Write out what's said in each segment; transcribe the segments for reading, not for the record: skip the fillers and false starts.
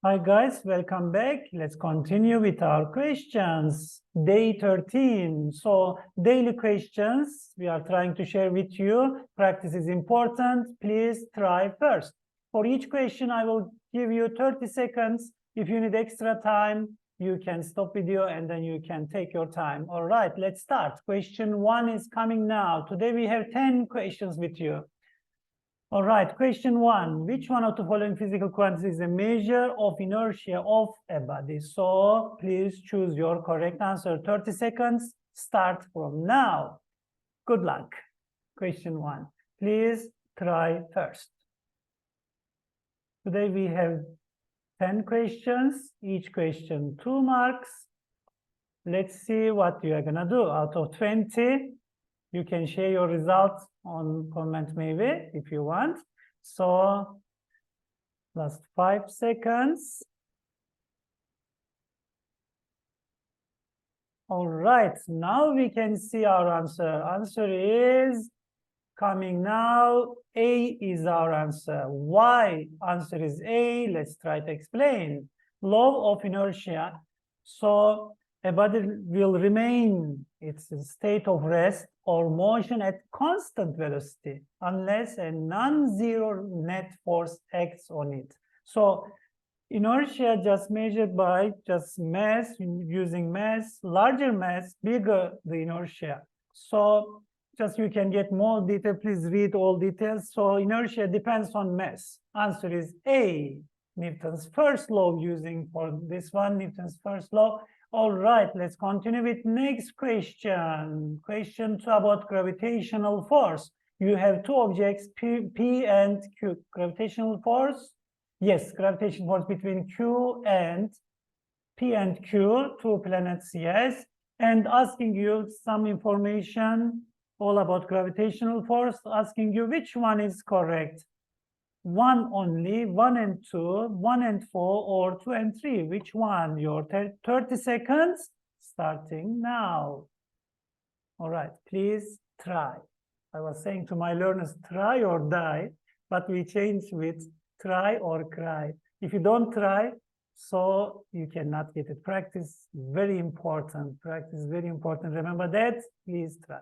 Hi guys, welcome back. Let's continue with our questions. Day 13. So daily questions we are trying to share with you. Practice is important. Please try first. For each question, I will give you 30 seconds. If you need extra time, you can stop video and then you can take your time. All right, let's start. Question 1 is coming now. Today we have 10 questions with you. All right, question 1. Which one of the following physical quantities is a measure of inertia of a body? So please choose your correct answer. 30 seconds, start from now. Good luck. Question 1. Please try first. Today we have 10 questions, each question 2 marks. Let's see what you are gonna do. Out of 20, you can share your results on comment maybe if you want. So last 5 seconds. All right, now we can see our answer. Answer is coming now. A is our answer. Why answer is A? Let's try to explain. Law of inertia. So a body will remain its state of rest or motion at constant velocity unless a non-zero net force acts on it. So inertia just measured by just mass, using mass, larger mass, bigger the inertia. So just you can get more detail, please read all details. So inertia depends on mass. Answer is A, Newton's first law, using for this one, Newton's first law. All right, let's continue with next question. Question 2 about gravitational force. You have 2 objects, P and Q. Gravitational force? Yes, gravitational force between Q and P and Q, 2 planets, yes. And asking you some information all about gravitational force, asking you which one is correct. 1 only, 1 and 2, 1 and 4, or 2 and 3. Which one? Your 30 seconds starting now. All right, please try. I was saying to my learners, try or die, but we changed with try or cry. If you don't try, so you cannot get it. Practice, very important. Practice, very important. Remember that. Please try.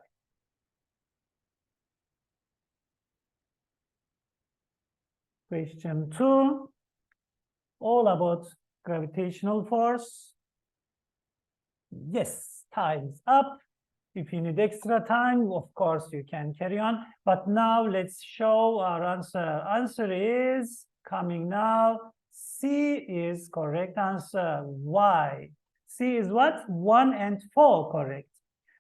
Question 2, all about gravitational force. Yes, time's up. If you need extra time, of course, you can carry on. But now let's show our answer. Answer is coming now. C is correct answer. Why? C is what? 1 and 4 correct.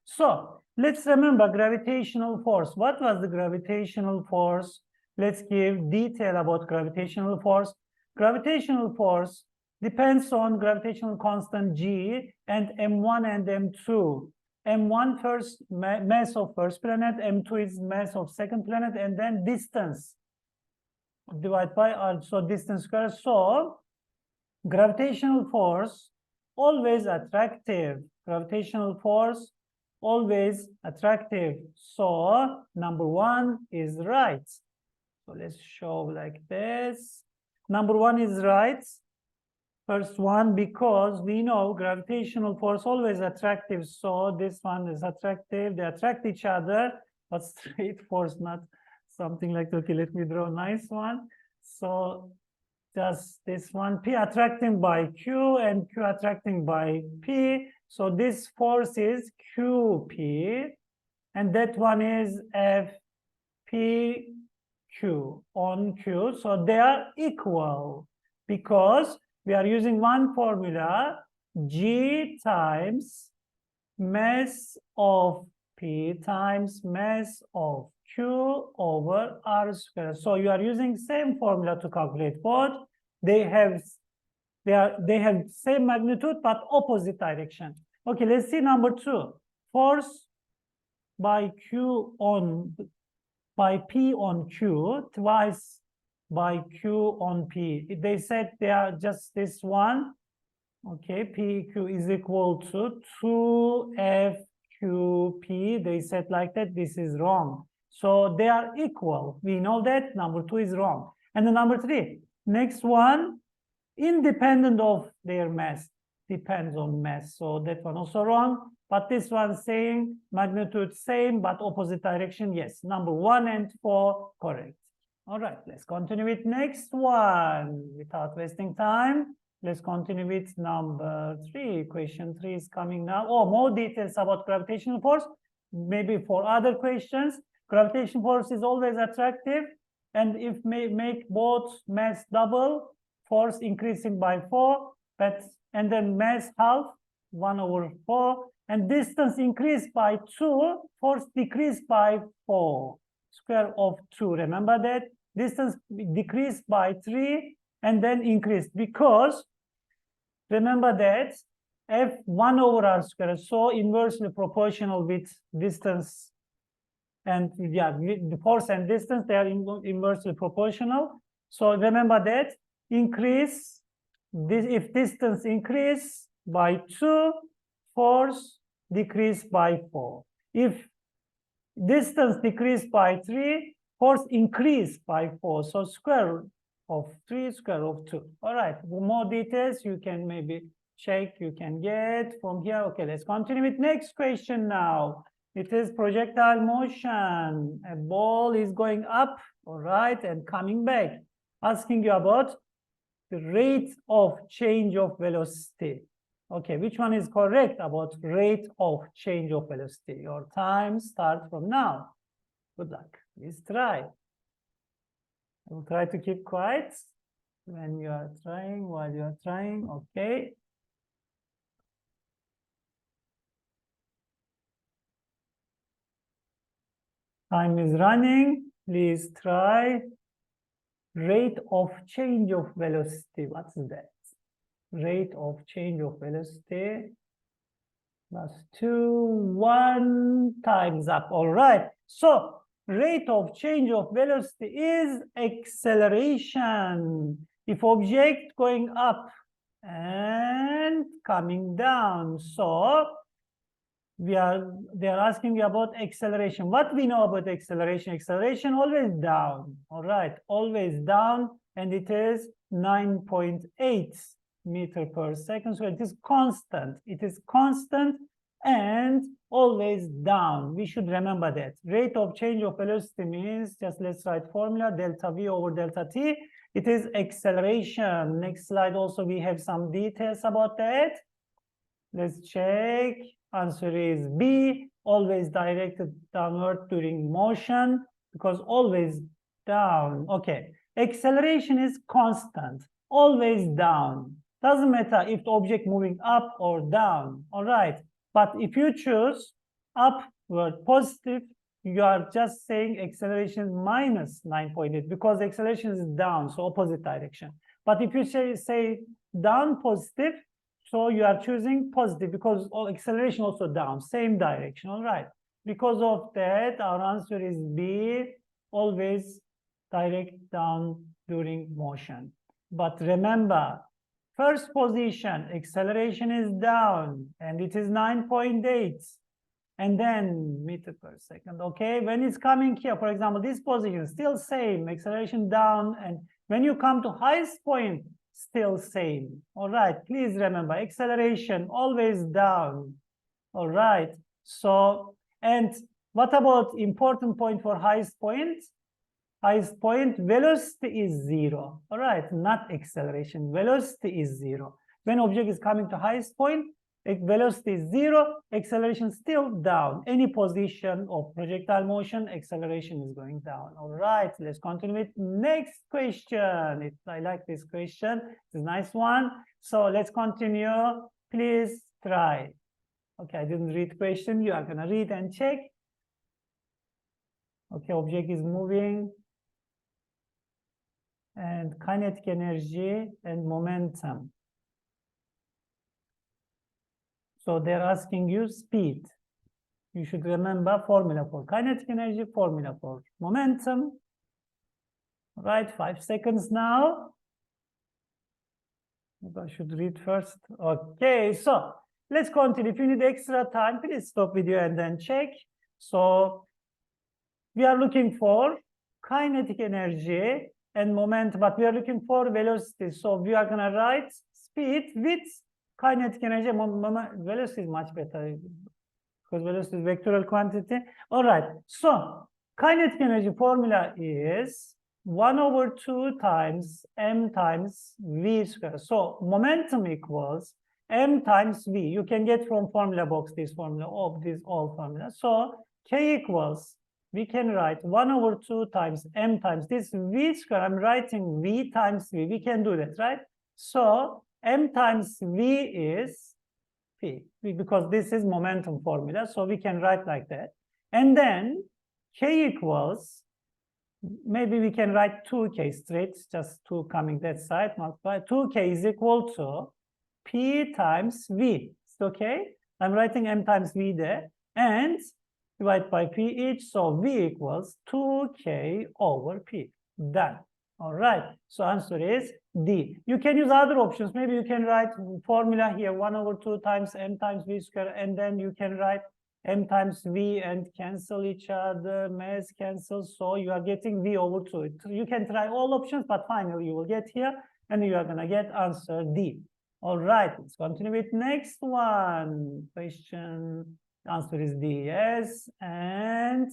So let's remember gravitational force. What was the gravitational force? Let's give detail about gravitational force. Gravitational force depends on gravitational constant G and M1 and M2. M1 first mass of first planet, M2 is mass of second planet, and then distance divided by R, so distance squared. So gravitational force always attractive. Gravitational force always attractive. So number 1 is right. So let's show like this. Number 1 is right. First one, because we know gravitational force always attractive. So this one is attractive. They attract each other, but straight force, not something like, okay, let me draw a nice one. So just this one, P attracting by Q and Q attracting by P. So this force is QP, and that one is FP. Q on Q, so they are equal because we are using one formula, G times mass of P times mass of Q over R squared. So you are using same formula to calculate both. They have same magnitude but opposite direction. Okay, let's see number 2. Force by P on Q twice by Q on P. They said they are just this one. Okay, PQ is equal to 2FQP. They said like that. This is wrong. So they are equal. We know that number 2 is wrong. And the number 3, next one, independent of their mass, depends on mass. So that one also wrong. But this one saying magnitude same, but opposite direction. Yes, number 1 and 4, correct. All right, let's continue with next one without wasting time. Let's continue with number 3. Question 3 is coming now. Oh, more details about gravitational force. Maybe for other questions. Gravitational force is always attractive. And if make both mass double, force increasing by 4, and then mass half, 1/4, and distance increased by 2, force decreased by 4, square of 2. Remember that? Distance decreased by 3 and then increased, because remember that F 1/r square is so inversely proportional with distance, and yeah, the force and distance, they are inversely proportional. So remember that increase this, if distance increase by 2, force decrease by 4. If distance decrease by 3, force increase by 4. So square of 3, square of 2. All right, more details you can maybe check, you can get from here. Okay, let's continue with next question now. It is projectile motion. A ball is going up, all right, and coming back. Asking you about the rate of change of velocity. Okay, which one is correct about rate of change of velocity? Your time starts from now. Good luck. Please try. I will try to keep quiet when you are trying, while you are trying. Okay. Time is running. Please try. Rate of change of velocity. What's that? Rate of change of velocity. +2, 1, times up. All right. So rate of change of velocity is acceleration. If object going up and coming down. So they are asking you about acceleration. What we know about acceleration? Acceleration always down. All right, always down, and it is 9.8 meter per second. So it is constant. It is constant and always down. We should remember that. Rate of change of velocity means, just let's write formula, delta V over delta T. It is acceleration. Next slide also we have some details about that. Let's check. Answer is B, always directed downward during motion, because always down. Okay, acceleration is constant, always down. Doesn't matter if the object moving up or down. All right, but if you choose upward positive, you are just saying acceleration minus 9.8, because acceleration is down, so opposite direction. But if you say down positive, so you are choosing positive, because acceleration also down, same direction. All right. Because of that, our answer is B, always direct down during motion. But remember, first position, acceleration is down, and it is 9.8. And then meter per second. Okay. When it's coming here, for example, this position, still same, acceleration down. And when you come to highest point, still same. All right, please remember, acceleration always down. All right, so, and what about important point for highest point? Highest point, velocity is 0. All right, not acceleration, velocity is 0. When object is coming to highest point, velocity is 0, acceleration still down. Any position of projectile motion, acceleration is going down. All right, let's continue with next question. I like this question. It's a nice one. So let's continue. Please try. Okay, I didn't read question. You are gonna read and check. Okay, object is moving. And kinetic energy and momentum. So they're asking you speed. You should remember formula for kinetic energy, formula for momentum. All right, 5 seconds now. I should read first. Okay, so let's continue. If you need extra time, please stop video and then check. So we are looking for kinetic energy and momentum, but we are looking for velocity. So we are gonna write speed with kinetic energy. Velocity is much better because velocity is vectorial quantity. All right. So kinetic energy formula is 1/2 times m times v square. So momentum equals m times v. You can get from formula box this formula of this all formula. So k equals, we can write 1/2 times m times this v square. I'm writing v times v. We can do that, right? So m times v is p, because this is momentum formula. So we can write like that. And then k equals, maybe we can write 2k straight, just 2 coming that side, multiply. 2k is equal to p times v. It's okay? I'm writing m times v there. And divide by p each. So v equals 2k over p. Done. All right. So answer is D. You can use other options. Maybe you can write formula here 1/2 times m times v square, and then you can write m times v and cancel each other, mass cancel. So you are getting v over 2. You can try all options, but finally you will get here and you are going to get answer D. All right. Let's continue with next one. Question. Answer is D. Yes. And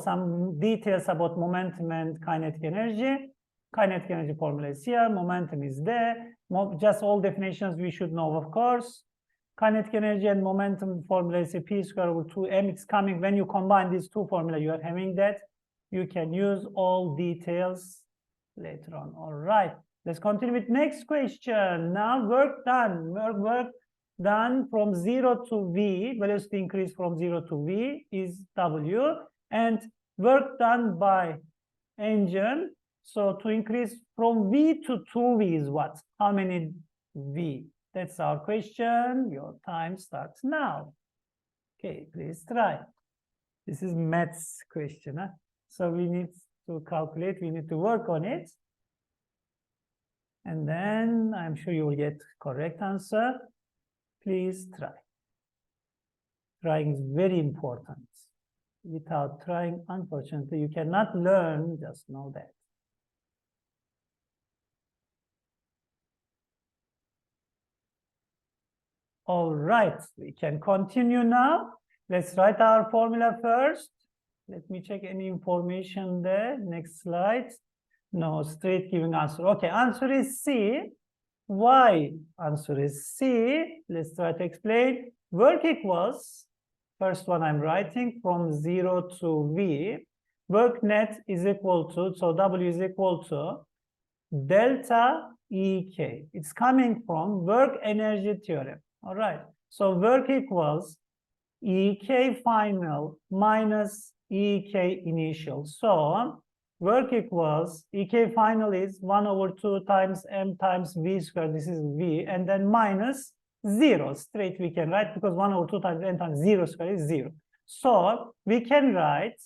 some details about momentum and kinetic energy. Kinetic energy formula is here. Momentum is there. Just all definitions we should know, of course. Kinetic energy and momentum formula is p square over 2m. It's coming when you combine these two formulas. You are having that. You can use all details later on. All right. Let's continue with next question. Now work done. Work done from 0 to v. Velocity increase from 0 to v is w. And work done by engine. So to increase from v to 2v is what? How many v? That's our question. Your time starts now. Okay, please try. This is maths question. Huh? So we need to calculate. We need to work on it. And then I'm sure you will get correct answer. Please try. Trying is very important. Without trying, unfortunately, you cannot learn. Just know that. All right, we can continue now. Let's write our formula first. Let me check any information there. Next slide. No, straight giving answer. Okay, answer is C. Why? Answer is C. Let's try to explain. Work equals, first one I'm writing, from 0 to V. Work net is equal to, so W is equal to delta EK. It's coming from work energy theorem. All right. So work equals EK final minus EK initial. So work equals EK final is 1/2 times m times v squared. This is v, and then minus 0. Straight we can write, because 1/2 times m times 0 squared is 0. So we can write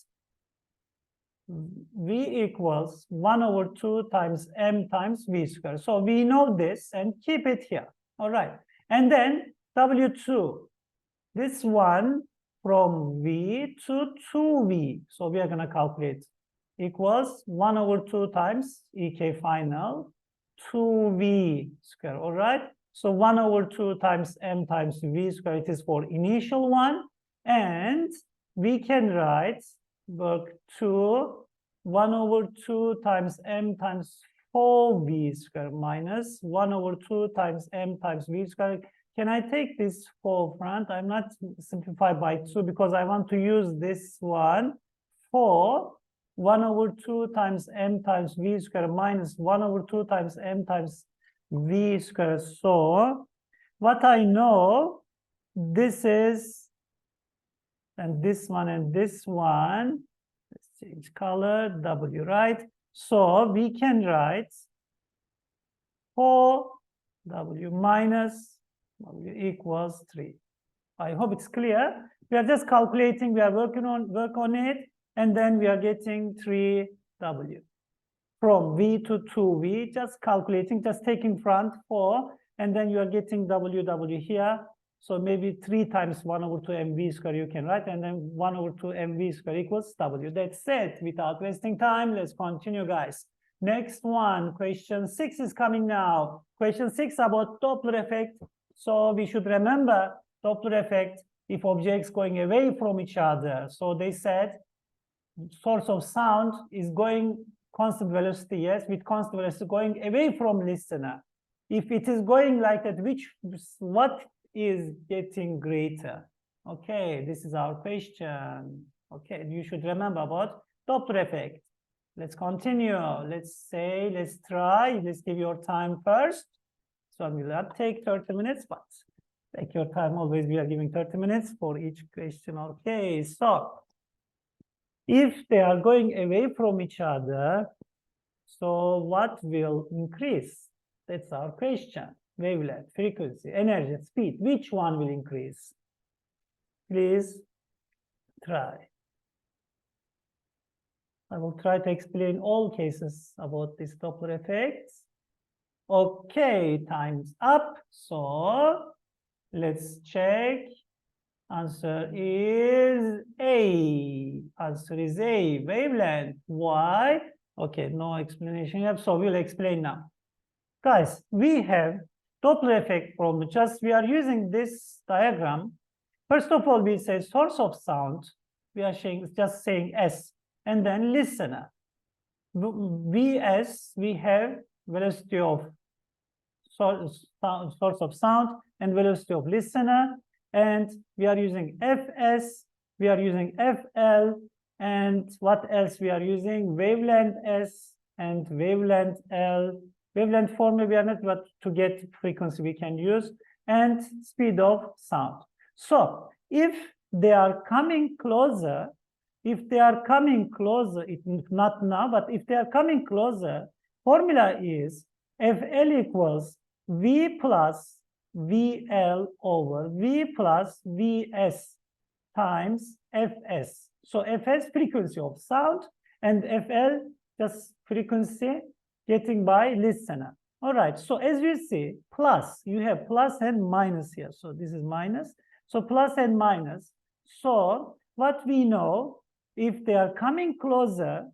v equals 1/2 times m times v squared. So we know this and keep it here. All right. And then W2, this one from V to 2V. So we are going to calculate equals 1/2 times EK final 2V square. All right. So 1/2 times m times V square. It is for initial one. And we can write work 2 1/2 times m times 4V square minus 1/2 times m times V square. Can I take this forefront? I'm not simplified by 2 because I want to use this one. 4 1/2 times m times v square minus 1/2 times m times v square. So what I know, this is, and this one and this one. Let's change color, W, right? So we can write 4W minus W equals 3. I hope it's clear. We are just calculating, we are work on it, and then we are getting 3W. From V to 2V, just calculating, just taking front 4, and then you are getting W here. So maybe 3 times 1/2 mv square you can write, and then 1/2 mv square equals W. That's it. Without wasting time, let's continue, guys. Next one, question 6 is coming now. Question 6 about Doppler effect. So we should remember Doppler effect if objects going away from each other. So they said source of sound is going constant velocity, yes, with constant velocity going away from listener. If it is going like that, what is getting greater? Okay, this is our question. Okay, you should remember about Doppler effect. Let's continue. Let's try. Let's give your time first. So I will not take 30 minutes, but take your time. Always we are giving 30 minutes for each question. Okay, so if they are going away from each other, so what will increase? That's our question. Wavelength, frequency, energy, speed. Which one will increase? Please try. I will try to explain all cases about this Doppler effect. Okay, time's up. So let's check. Answer is A. Answer is A. Wavelength. Why? Okay, no explanation yet. So we'll explain now. Guys, we have Doppler effect from we are using this diagram. First of all, we say source of sound. We are just saying S. And then listener. Vs, we have velocity of source of sound and velocity of listener. And we are using Fs, we are using Fl, and what else we are using? Wavelength S and wavelength L. Wavelength formula we are not, but to get frequency we can use, and speed of sound. So if they are coming closer, if not now, but if they are coming closer, formula is Fl equals V plus VL over V plus Vs times Fs. So Fs, frequency of sound, and Fl, just frequency getting by listener. All right, so as you see, plus, you have plus and minus here. So this is minus. So plus and minus. So what we know, if they are coming closer,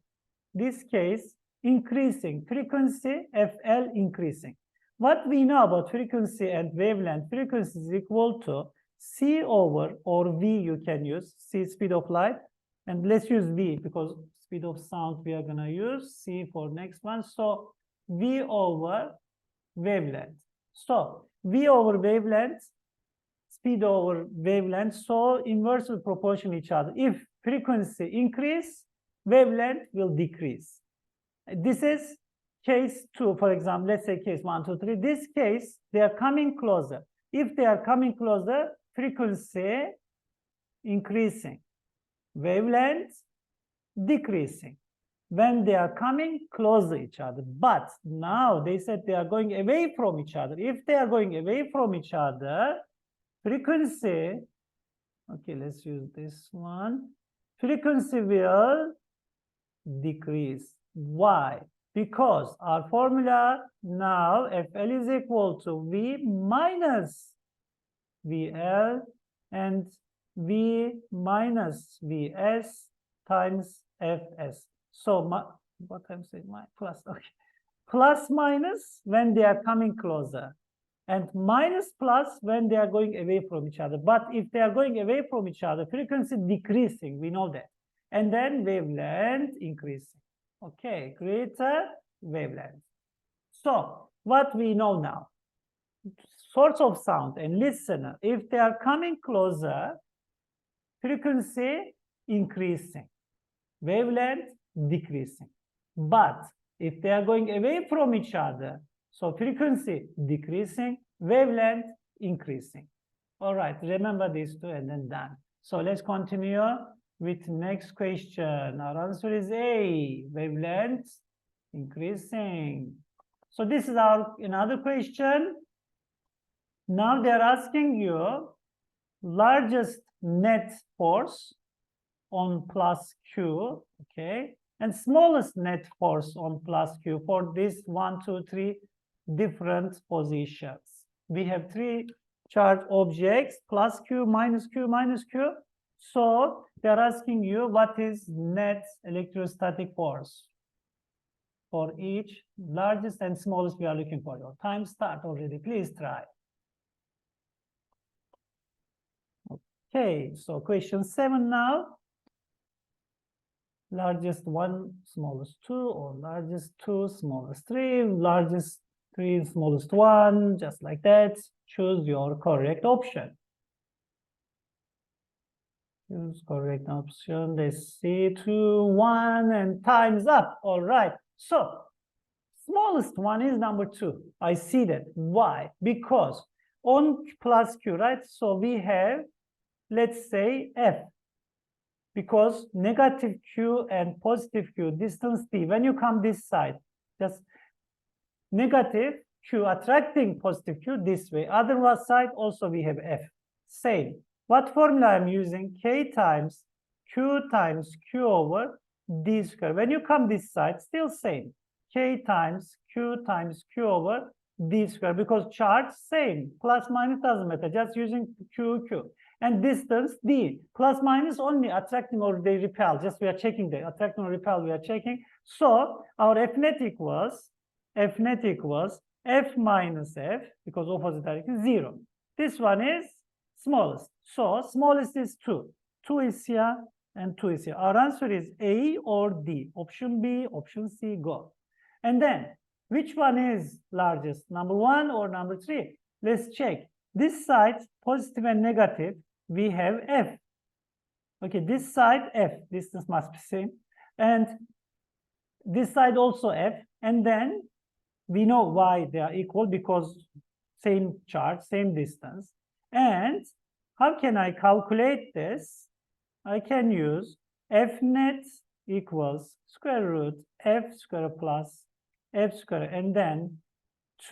this case, increasing, frequency, Fl increasing. What we know about frequency and wavelength, frequency is equal to C over, or V you can use, C, speed of light, and let's use V because speed of sound we are going to use, C for next one. So V over wavelength. So V over wavelength, speed over wavelength, so inversely proportional each other. If frequency increase, wavelength will decrease. This is case 2, for example. Let's say case 1, 2, 3. This case, they are coming closer. If they are coming closer, frequency increasing, wavelength decreasing when they are coming closer each other. But now they said they are going away from each other. If they are going away from each other, frequency, okay, let's use this one. Frequency will decrease. Why? Because our formula now, Fl is equal to V minus VL and V minus Vs times Fs. So what I'm saying, my plus, okay. Plus minus when they are coming closer, and minus plus when they are going away from each other. But if they are going away from each other, frequency decreasing, we know that. And then wavelength increasing. Okay, greater wavelength. So what we know now, source of sound and listener, if they are coming closer, frequency increasing, wavelength decreasing. But if they are going away from each other, so frequency decreasing, wavelength increasing. All right, remember these two and then done. So let's continue with next question. Our answer is A, wavelength increasing. So this is our another question. Now they're asking you largest net force on plus Q, okay, and smallest net force on plus Q for this 1, 2, 3 different positions. We have 3 charged objects, plus Q, minus Q, minus Q. So they're asking you what is net electrostatic force. for each largest and smallest we are looking for. Your time start already. Please try. Okay, so question 7 now. Largest 1, smallest 2, or largest 2, smallest 3, largest 3, smallest 1, just like that. Choose your correct option. Choose correct option. Let's see, 2, 1, and time's up. All right. So, smallest one is number 2. I see that. Why? Because on plus Q, right? So we have, let's say, F. Because negative Q and positive Q, distance D, when you come this side, just negative Q attracting positive Q this way. Other side also we have F. Same. What formula I'm using? K times Q over D square. When you come this side, still same. K times Q over D square, because charge same. Plus minus doesn't matter, just using Q. And distance D, plus minus only attracting or they repel. Just we are checking the attracting or repel, we are checking. So our F net equals F minus F, because opposite direction 0. This one is smallest. So smallest is 2. 2 is here and 2 is here. Our answer is A or D. Option B, option C, go. And then which one is largest? Number 1 or number 3? Let's check. This side, positive and negative, we have F. Okay, this side F, distance must be same. And this side also F. And then we know why they are equal, because same charge, same distance. And how can I calculate this? I can use F net equals square root F square plus F square, and then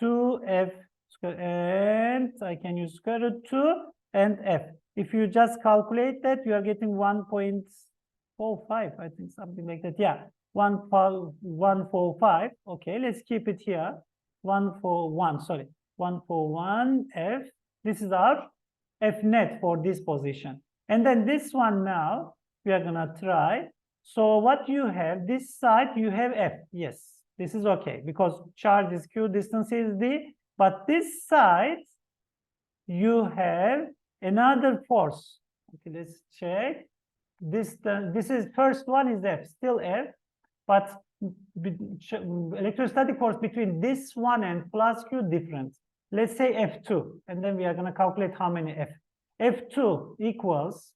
2F square, and I can use square root 2 and F. If you just calculate that, you are getting 1.45, I think, something like that. Yeah, 145. Okay, let's keep it here. 141, sorry, 141 F. This is our F net for this position. And then this one now, we are gonna try. So what you have, this side, you have F. Yes, this is okay, because charge is Q, distance is D. But this side, you have another force. Okay, let's check. This is first one is F, still F, but electrostatic force between this one and plus Q different. Let's say F2, and then we are going to calculate how many F. F2 equals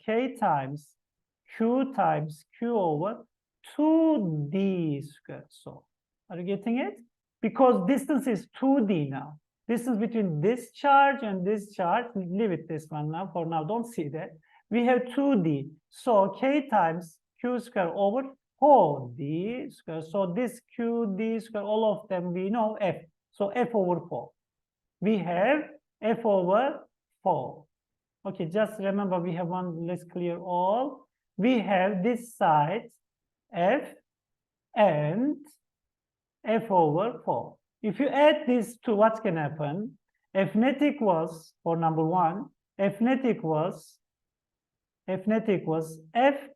K times Q over 2D squared. So, are you getting it? Because distance is 2D now. Distance between this charge and this charge, leave it this one now, for now, don't see that. We have 2D. So K times Q square over 4D square. So this QD square, all of them we know F. So F over 4. We have F over 4. Okay, just remember we have one, let's clear all. We have this side F and F over 4. If you add these two, what can happen? F net equals, for number 1, F net equals F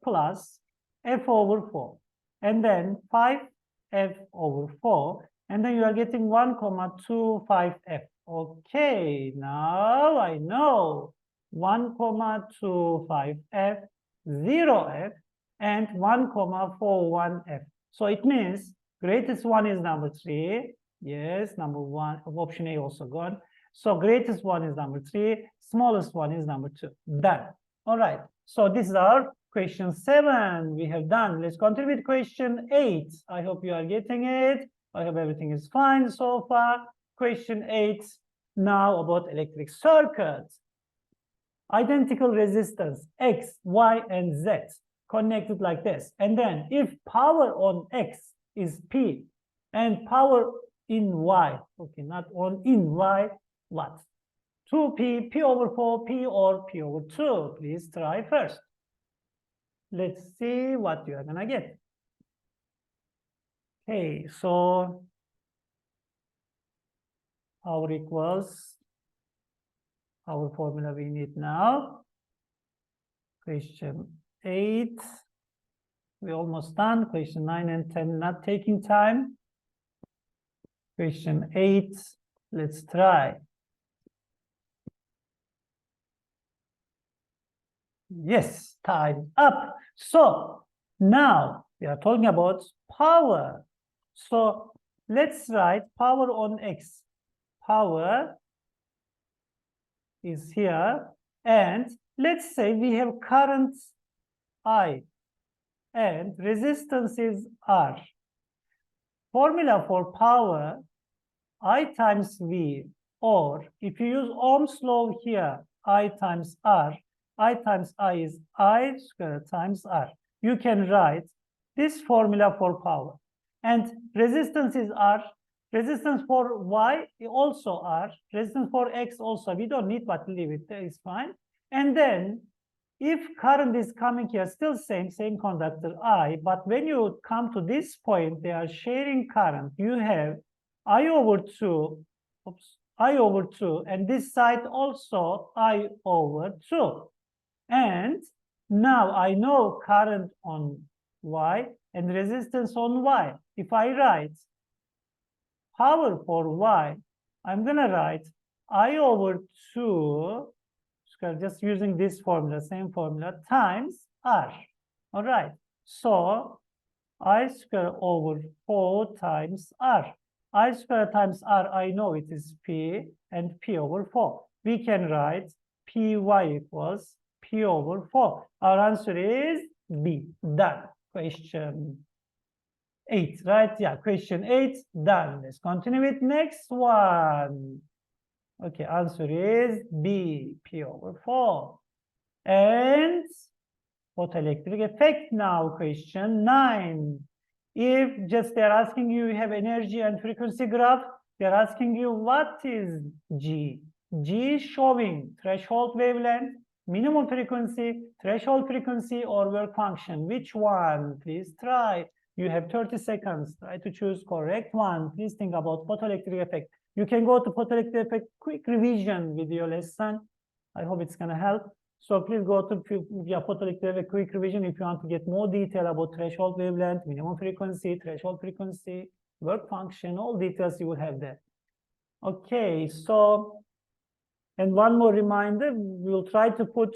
plus F over 4. And then 5F over 4. And then you are getting 1,25F. Okay, now I know 1,25F, 0F, and 1,41F. So it means greatest one is number 3. Yes, number 1, option A also gone. So greatest one is number 3, smallest one is number 2. Done. All right. So this is our question 7. We have done. Let's continue with question 8. I hope you are getting it. I hope everything is fine so far. Question 8 now about electric circuits. Identical resistance X, Y, and Z connected like this. And then if power on X is P and power in Y, okay, not on in Y, what? 2P, P over 4, P or P over 2. Please try first. Let's see what you are gonna get. Okay, so power equals our formula we need now. Question 8. We're almost done. Question 9 and 10 not taking time. Question 8, let's try. Yes, time up. So now we are talking about power. So let's write power on x. Power is here. And let's say we have current I and resistance is R. Formula for power, I times V, or if you use Ohm's law here, I times R, I times I is I squared times R. You can write this formula for power. And resistance is R. Resistance for Y also R. Resistance for X also. We don't need, but leave it. That is fine. And then if current is coming here, still same conductor I, but when you come to this point, they are sharing current. You have I over 2, I over 2, and this side also I over 2. And now I know current on Y and resistance on Y. If I write power for Y, I'm going to write I over 2, just using this formula, same formula, times R. All right. So I square over 4 times R. I square times R, I know it is P, and P over 4. We can write Py equals P over 4. Our answer is B. Done. Question 8, right? Yeah, question 8, done. Let's continue with next one. Okay, answer is B, P over 4. And photoelectric effect now, question 9. If just they're asking you have energy and frequency graph, they're asking you what is G? G is showing threshold wavelength, minimum frequency, threshold frequency, or work function. Which one? Please try. You have 30 seconds. Try to choose correct one. Please think about photoelectric effect. You can go to photoelectric effect quick revision video lesson. I hope it's going to help. So please go to photoelectric effect quick revision if you want to get more detail about threshold wavelength, minimum frequency, threshold frequency, work function, all details you will have there. Okay, so, and one more reminder, we'll try to put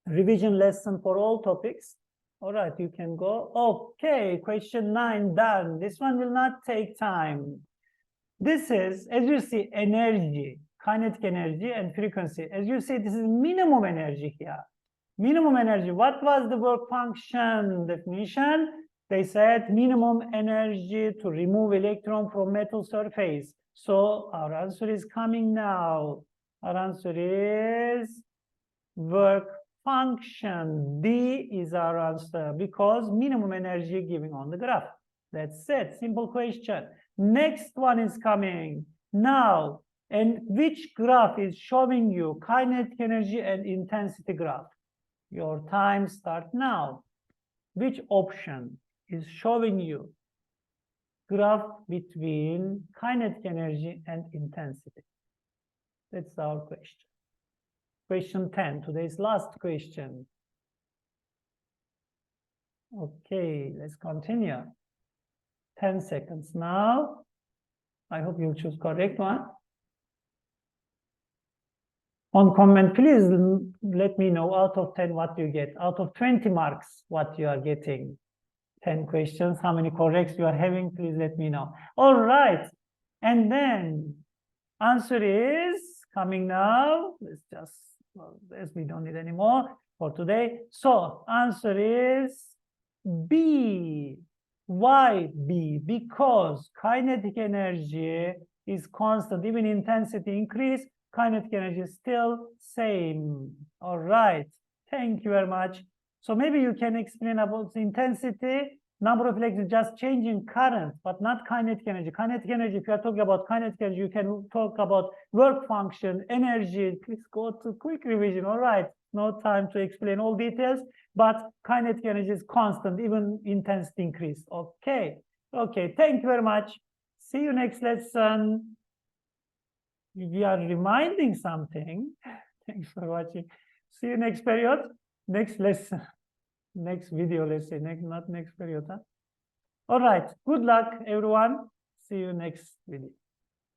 revision lesson for all topics. All right, you can go. Okay, question 9 done. This one will not take time. This is, as you see, energy, kinetic energy and frequency. As you see, this is minimum energy here. Minimum energy. What was the work function definition? They said minimum energy to remove electron from metal surface. So our answer is coming now. Our answer is work function. D is our answer because minimum energy giving on the graph. That's it. Simple question. Next one is coming now. And which graph is showing you kinetic energy and intensity graph? Your time starts now. Which option is showing you graph between kinetic energy and intensity? That's our question. Question 10, today's last question. Okay, let's continue. 10 seconds now. I hope you'll choose correct one. On comment, please let me know out of 10 what you get. Out of 20 marks, what you are getting. 10 questions, how many corrects you are having, please let me know. All right, and then answer is coming now. Let's just, well, as we don't need any more for today. So answer is B. Why B? Because kinetic energy is constant, even intensity increase, kinetic energy is still same. All right, thank you very much. So maybe you can explain about the intensity, number of electrons just changing current, but not kinetic energy. Kinetic energy, if you are talking about kinetic energy, you can talk about work function, energy. Please go to quick revision. All right, no time to explain all details, but kinetic energy is constant, even intensity increase. Okay, okay, thank you very much. See you next lesson. We are reminding something. Thanks for watching. See you next period, next lesson. next video, let's say, not next period. Huh? All right. Good luck, everyone. See you next video.